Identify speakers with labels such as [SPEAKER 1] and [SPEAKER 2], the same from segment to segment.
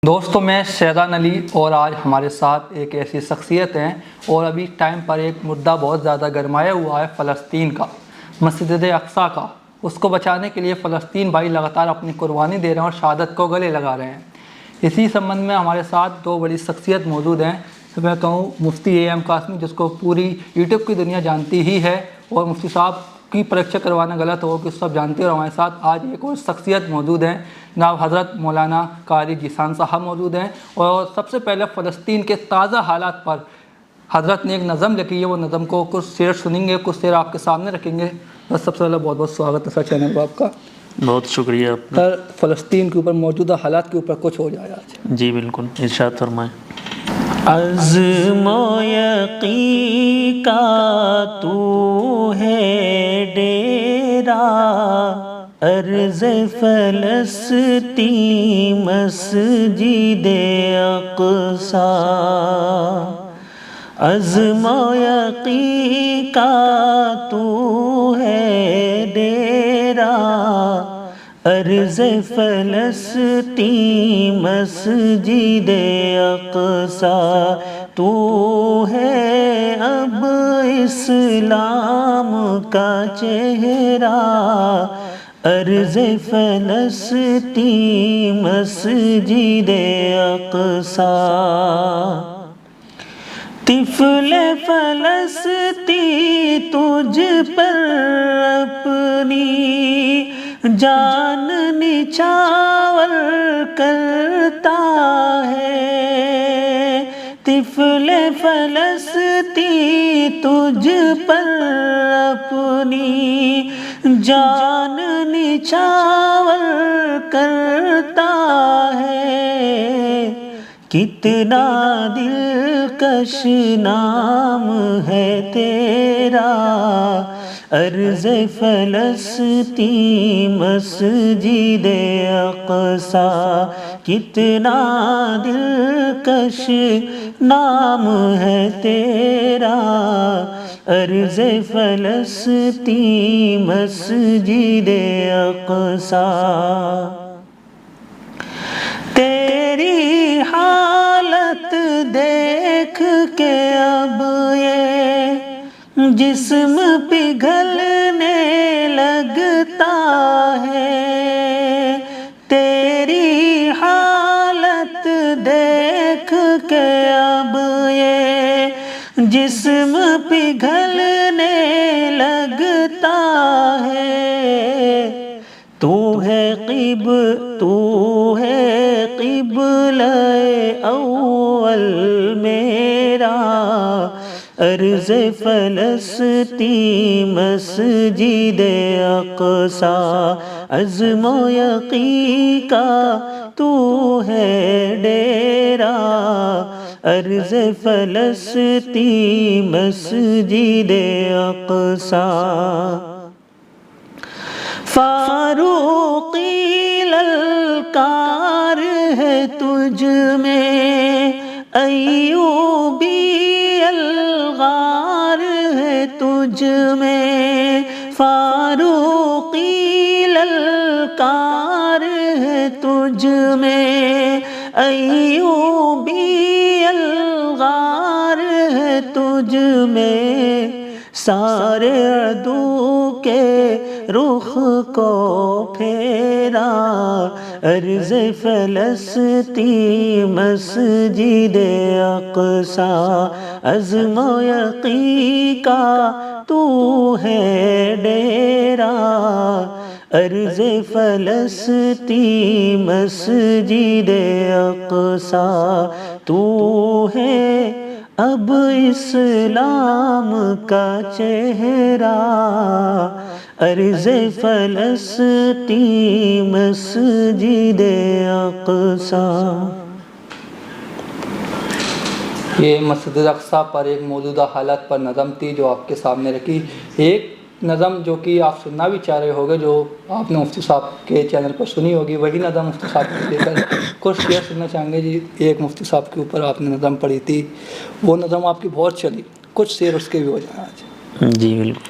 [SPEAKER 1] دوستوں میں شیطان علی اور آج ہمارے ساتھ ایک ایسی شخصیت ہیں اور ابھی ٹائم پر ایک مدعا بہت زیادہ گرمایا ہوا ہے فلسطین کا، مسجد اقصیٰ کا۔ اس کو بچانے کے لیے فلسطین بھائی لگاتار اپنی قربانی دے رہے ہیں اور شہادت کو گلے لگا رہے ہیں۔ اسی سبند میں ہمارے ساتھ دو بڑی شخصیت موجود ہیں۔ میں کہوں مفتی اے قاسمی، جس کو پوری یوٹیوب کی دنیا جانتی ہی ہے، اور مفتی صاحب کی پریکشا کروانا غلط ہو کہ سب جانتے ہیں۔ اور ہمارے ساتھ آج ایک اور شخصیت موجود ہیں، جناب حضرت مولانا قاری جیسان صاحب موجود ہیں، اور سب سے پہلے فلسطین کے تازہ حالات پر حضرت نے ایک نظم لکھی ہے، وہ نظم کو کچھ شعر سنیں گے، کچھ شعر آپ کے سامنے رکھیں گے۔ بس سب سے پہلے بہت بہت سواگت ہے سر چینل پر آپ کا۔
[SPEAKER 2] بہت شکریہ آپ کا۔
[SPEAKER 1] سر فلسطین کے اوپر موجودہ حالات کے اوپر کچھ ہو جائے آج۔
[SPEAKER 2] جی بالکل، ارشاد فرمائیں۔ عزم و یقین کا تو ہے ڈیرا، ارض فلسطین مسجد اقصیٰ۔ عزم و یقین کا تو ہے ڈیرا، ارض فلسطین مسجد اقصیٰ۔ تو ہے اب اسلام کا چہرہ، ارض فلسطین مسجد اقصیٰ۔ طفل فلسطین تجھ پر اپنی جان نچھاور کرتا ہے۔ طفل فلسطین تجھ پر اپنی جان نچھاور کرتا ہے۔ کتنا دلکش نام ہے تیرا، ارض فلسطین مسجد اقصیٰ۔ کتنا دلکش نام ہے تیرا، ارض فلسطین مسجد اقصیٰ۔ تیری حالت دیکھ کے اب یہ جسم پگھلنے لگتا ہے۔ تیری حالت دیکھ کے اب یہ جسم پگھلنے لگتا ہے۔ تو ہے قبلہ اول میرا، ارض فلسطین مسجد اقصیٰ۔ عزم و یقین کا تو ہے ڈیرا، ارض فلسطین مسجد اقصیٰ۔ فاروقی للکار ہے تجھ میں، ایوبی الغار ہے تجھ میں۔ فاروقی للکار ہے تجھ میں، ایوبی الغار ہے تجھ میں۔ سارے عدو کے رخ کو پھیرا، ارض فلسطین مسجد اقصیٰ۔ عزم و یقین کا تو ہے ڈیرا، ارض فلسطین مسجد اقصیٰ۔ تو ہے اب اسلام کا چہرہ، ارض فلسطین مسجد اقصیٰ۔
[SPEAKER 1] یہ مسجد اقصیٰ پر ایک موجودہ حالات پر نظم تھی جو آپ کے سامنے رکھی۔ ایک نظم جو کہ آپ سننا بھی چاہ رہے ہوگے، جو آپ نے مفتی صاحب کے چینل پر سنی ہوگی، وہی نظم مفتی صاحب کو لے کر کچھ شیئر سننا چاہیں گے۔ جی ایک مفتی صاحب کے اوپر آپ نے نظم پڑھی تھی، وہ نظم آپ کی بہت چلی، کچھ شیئر اس کے بھی ہو جائیں آج۔
[SPEAKER 2] جی بالکل۔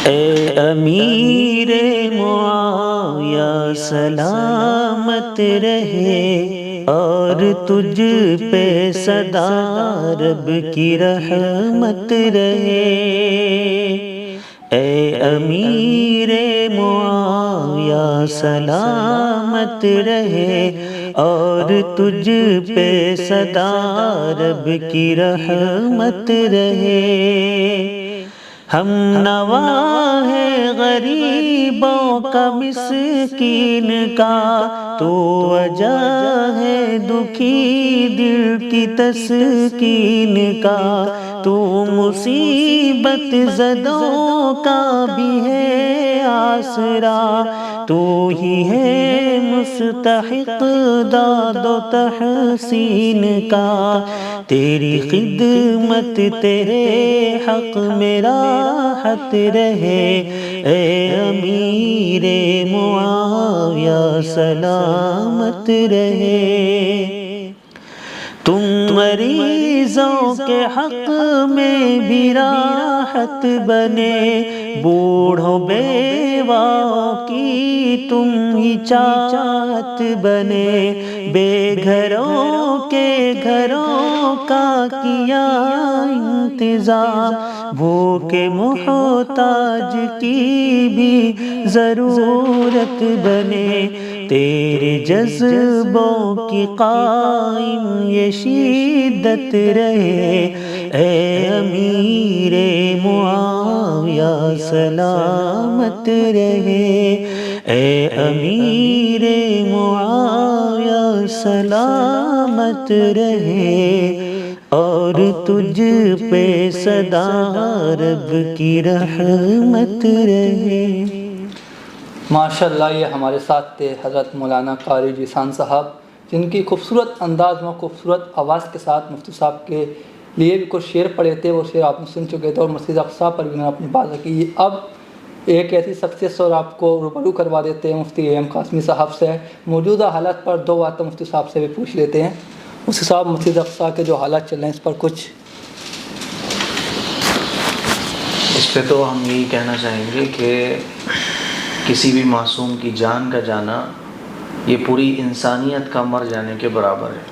[SPEAKER 2] اے امیر معاویہ سلامت رہے اور تجھ پہ سدا رب کی رحمت رہے۔ اے امیر معاویہ سلامت رہے اور تجھ پہ سدا رب کی رحمت رہے۔ ہم نوا ہے غریبوں کا مسکین کا، تو وجہ ہے دکھی دل کی تسکین کا، تو مصیبت زدوں کا بھی ہے آسرا، تو ہی ہے مستحق داد و تحسین کا۔ تیری خدمت تیرے حق میں راحت رہے، اے امیر معاویہ سلامت رہے۔ تم مریضوں کے حق میں بھی راحت بنے، بوڑھوں بیواؤں کی تم ہی چاہت بنے، بے گھروں کے گھروں کا کیا انتظام، بھوکے محتاج کی بھی ضرورت بنے، تیرے جذبوں کی قائم یہ شدت رہے، اے امیر معاویہ سلامت رہے، اے امیر معاویہ سلامت رہے اور تجھ پہ سدا رب کی رحمت رہے۔
[SPEAKER 1] ماشاءاللہ یہ ہمارے ساتھ تھے حضرت مولانا قاری ذیشان صاحب، جن کی خوبصورت انداز میں خوبصورت آواز کے ساتھ مفتی صاحب کے لیے بھی کچھ شعر پڑھے تھے، وہ شعر آپ نے سن چکے تھے، اور مسجد اقصیٰ پر بھی انہوں نے اپنی بات رکھی۔ اب ایک ایسی شخصیت سے اور آپ کو روبرو کروا دیتے ہیں مفتی اے ایم قاسمی صاحب سے، موجودہ حالات پر دو باتیں مفتی صاحب سے بھی پوچھ لیتے ہیں۔ مفتی صاحب، مسجد اقصیٰ کے جو حالات چل رہے ہیں اس پر کچھ؟
[SPEAKER 3] اس پہ تو ہم یہی کہنا چاہیں گے کہ کسی بھی معصوم کی جان کا جانا یہ پوری انسانیت کا مر جانے کے برابر ہے۔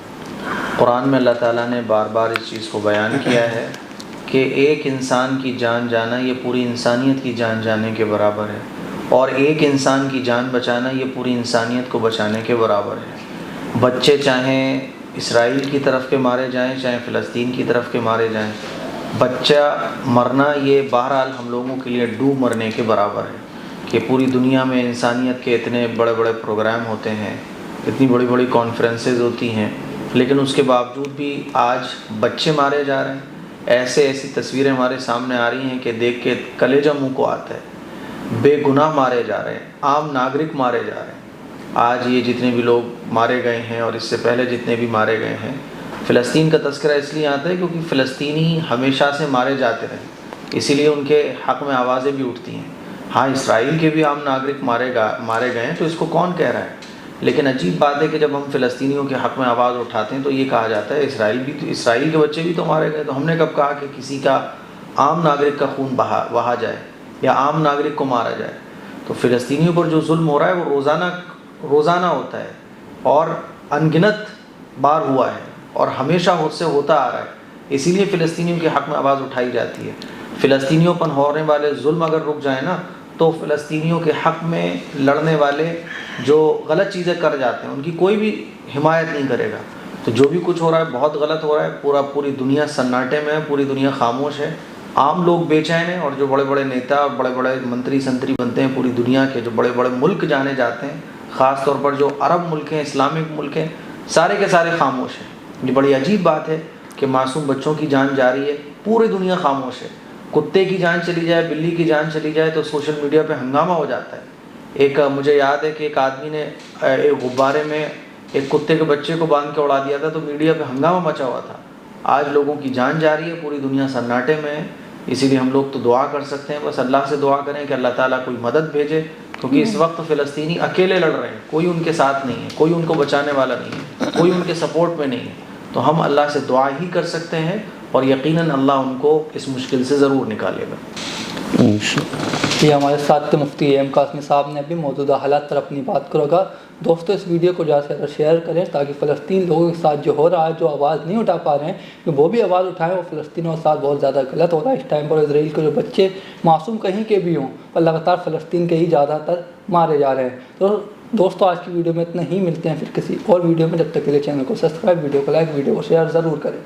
[SPEAKER 3] قرآن میں اللہ تعالیٰ نے بار بار اس چیز کو بیان کیا ہے کہ ایک انسان کی جان جانا یہ پوری انسانیت کی جان جانے کے برابر ہے، اور ایک انسان کی جان بچانا یہ پوری انسانیت کو بچانے کے برابر ہے۔ بچے چاہیں اسرائیل کی طرف کے مارے جائیں، چاہے فلسطین کی طرف کے مارے جائیں، بچہ مرنا یہ بہرحال ہم لوگوں کے لیے ڈوب مرنے کے برابر ہے۔ کہ پوری دنیا میں انسانیت کے اتنے بڑے بڑے پروگرام ہوتے ہیں، اتنی بڑی بڑی کانفرنسز ہوتی ہیں، لیکن اس کے باوجود بھی آج بچے مارے جا رہے ہیں۔ ایسی تصویریں ہمارے سامنے آ رہی ہیں کہ دیکھ کے کلیجہ منہ کو آتا ہے۔ بے گناہ مارے جا رہے ہیں، عام ناگرک مارے جا رہے ہیں۔ آج یہ جتنے بھی لوگ مارے گئے ہیں اور اس سے پہلے جتنے بھی مارے گئے ہیں، فلسطین کا تذکرہ اس لیے آتا ہے کیونکہ فلسطینی ہمیشہ سے مارے جاتے رہے، اسی لیے ان کے حق میں آوازیں بھی اٹھتی ہیں۔ ہاں، اسرائیل کے بھی عام ناگرک مارے گئے ہیں، تو اس کو کون کہہ رہا ہے؟ لیکن عجیب بات ہے کہ جب ہم فلسطینیوں کے حق میں آواز اٹھاتے ہیں تو یہ کہا جاتا ہے اسرائیل کے بچے بھی تو مارے گئے۔ تو ہم نے کب کہا کہ کسی کا عام ناگرک کا خون بہا جائے یا عام ناگرک کو مارا جائے؟ تو فلسطینیوں پر جو ظلم ہو رہا ہے وہ روزانہ ہوتا ہے اور انگنت بار ہوا ہے اور ہمیشہ سے ہوتا آ رہا ہے، اسی لیے فلسطینیوں کے حق میں آواز اٹھائی جاتی ہے۔ فلسطینیوں پر ہونے والے ظلم اگر رک جائیں نا تو فلسطینیوں کے حق میں لڑنے والے جو غلط چیزیں کر جاتے ہیں ان کی کوئی بھی حمایت نہیں کرے گا۔ تو جو بھی کچھ ہو رہا ہے بہت غلط ہو رہا ہے، پوری دنیا سناٹے میں ہے، پوری دنیا خاموش ہے، عام لوگ بے چین ہیں، اور جو بڑے بڑے نیتا اور بڑے بڑے منتری سنتری بنتے ہیں پوری دنیا کے، جو بڑے بڑے ملک جانے جاتے ہیں، خاص طور پر جو عرب ملک ہیں، اسلامک ملک ہیں، سارے کے سارے خاموش ہیں۔ یہ بڑی عجیب بات ہے کہ معصوم بچوں کی جان جا رہی ہے، پوری دنیا خاموش ہے۔ کتے کی جان چلی جائے، بلی کی جان چلی جائے تو سوشل میڈیا پہ ہنگامہ ہو جاتا ہے۔ مجھے یاد ہے کہ ایک آدمی نے ایک غبارے میں ایک کتے کے بچے کو باندھ کے اڑا دیا تھا، تو میڈیا پہ ہنگامہ مچا ہوا تھا۔ آج لوگوں کی جان جا رہی ہے، پوری دنیا سناٹے میں ہے، اسی لیے ہم لوگ تو دعا کر سکتے ہیں، بس اللہ سے دعا کریں کہ اللہ تعالیٰ کوئی مدد بھیجے، کیونکہ اس وقت فلسطینی اکیلے لڑ رہے ہیں، کوئی ان کے ساتھ نہیں ہے، کوئی ان کو بچانے والا نہیں ہے، کوئی ان کے سپورٹ میں نہیں ہے۔ تو ہم اللہ سے دعا ہی کر سکتے ہیں، اور یقیناً اللہ ان کو اس مشکل سے ضرور نکالے گا۔
[SPEAKER 1] یہ ہمارے ساتھ مفتی ایم قاسمی صاحب نے بھی موجودہ حالات پر اپنی بات کو رکھا۔ دوستوں، اس ویڈیو کو زیادہ سے زیادہ شیئر کریں تاکہ فلسطین لوگوں کے ساتھ جو ہو رہا ہے، جو آواز نہیں اٹھا پا رہے ہیں، کہ وہ بھی آواز اٹھائیں۔ وہ فلسطینیوں کے ساتھ بہت زیادہ غلط ہو رہا ہے اس ٹائم پر۔ اسرائیل کے جو بچے معصوم کہیں کے بھی ہوں، اور لگاتار فلسطین کے ہی زیادہ تر مارے جا رہے ہیں۔ تو دوستوں، آج کی ویڈیو میں اتنا ہی، ملتے ہیں پھر کسی اور ویڈیو میں۔ جب تک کے لیے چینل کو سبسکرائب، ویڈیو کو لائک، ویڈیو کو شیئر ضرور کریں۔